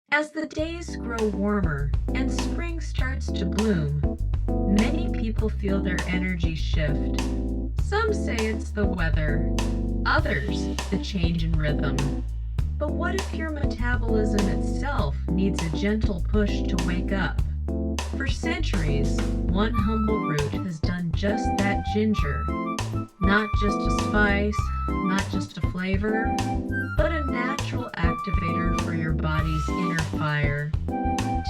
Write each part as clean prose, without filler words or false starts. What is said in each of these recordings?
As the days grow warmer and spring starts to bloom, many people feel their energy shift. Some say it's the weather, others the change in rhythm. But what if your metabolism itself needs a gentle push to wake up? For centuries, one humble root has done just that: ginger. Not just a spice, not just a flavor, but a natural activator for your body's inner fire.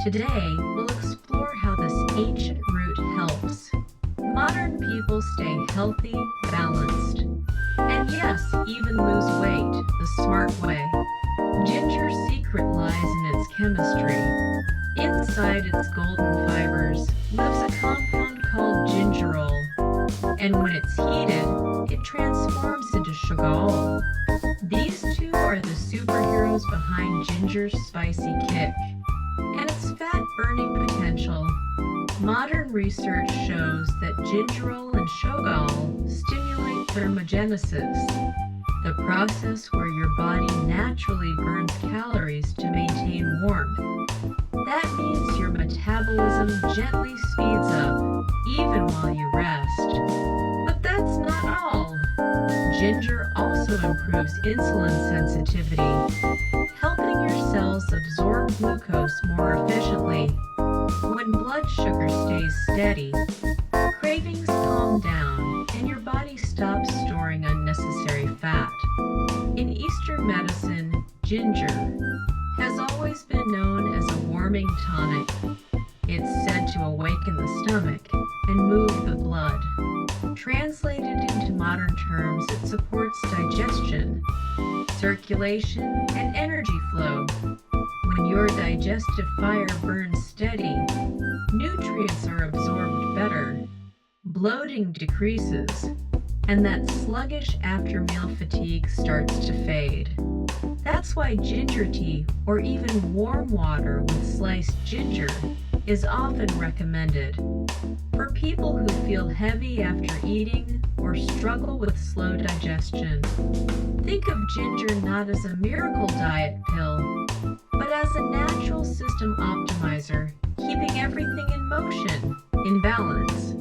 Today, we'll explore how this ancient root helps modern people stay healthy, balanced, and yes, even lose weight the smart way. Ginger's secret lies in its chemistry. Inside its golden fibers lives a compound called gingerol, and when it's heated, it transforms into sugar. These two are the superheroes behind ginger's spicy kick and its fat-burning potential. Modern research shows that gingerol and shogal stimulate thermogenesis, the process where your body naturally burns calories to maintain warmth. That means your metabolism gently speeds up, even while you rest. But that's not all. Ginger also improves insulin sensitivity, helping your cells absorb glucose more efficiently. When blood sugar stays steady, cravings calm down and your body stops storing unnecessary fat. In Eastern medicine, ginger has always been known as a warming tonic. It's said to awaken the stomach and move the blood. Translated into modern terms, it supports digestion, circulation, and energy flow. When your digestive fire burns steady, nutrients are absorbed better, bloating decreases, and that sluggish after-meal fatigue starts to fade. That's why ginger tea, or even warm water with sliced ginger, is often recommended. For people who feel heavy after eating or struggle with slow digestion, think of ginger not as a miracle diet pill, but as a natural system optimizer, keeping everything in motion, in balance.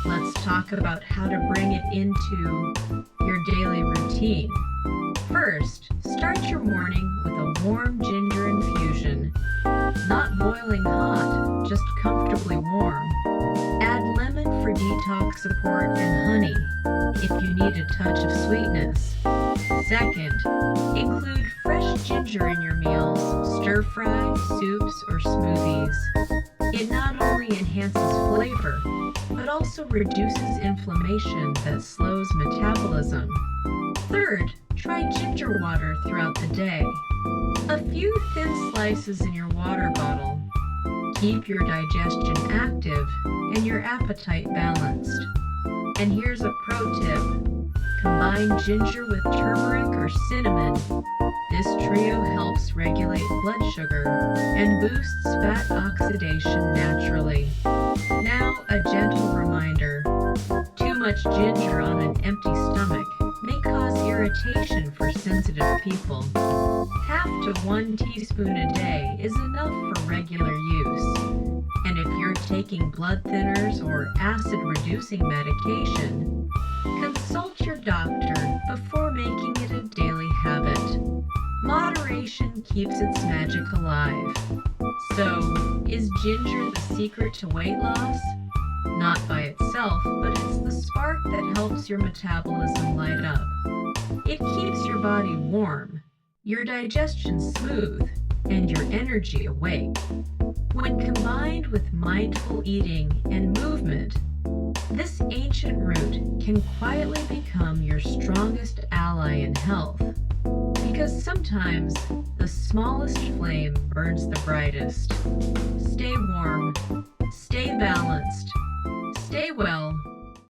Let's talk about how to bring it into your daily routine. First, start your morning with a warm ginger infusion. Not boiling hot, just comfortably warm. Add lemon for detox support and honey if you need a touch of sweetness. Second, include fresh ginger in your meals, stir-fry, soups, or smoothies. It not only enhances flavor, but also reduces inflammation that slows metabolism. Third, try ginger water throughout the day. A few thin slices in your water bottle. Keep your digestion active and your appetite balanced. And here's a pro tip. Combine ginger with turmeric or cinnamon. This trio helps regulate blood sugar and boosts fat oxidation naturally. Now, a gentle reminder. Too much ginger on an empty stomach may cause irritation for sensitive people. Half to 1 teaspoon a day is enough for regular use. And if you're taking blood thinners or acid-reducing medication, consult your doctor before making it a daily habit. Moderation keeps its magic alive. So, is ginger the secret to weight loss? Not by itself, but it's the spark that helps your metabolism light up. It keeps your body warm, your digestion smooth, and your energy awake. When combined with mindful eating and movement, this ancient root can quietly become your strongest ally in health. Because sometimes the smallest flame burns the brightest. Stay warm, stay balanced, stay well,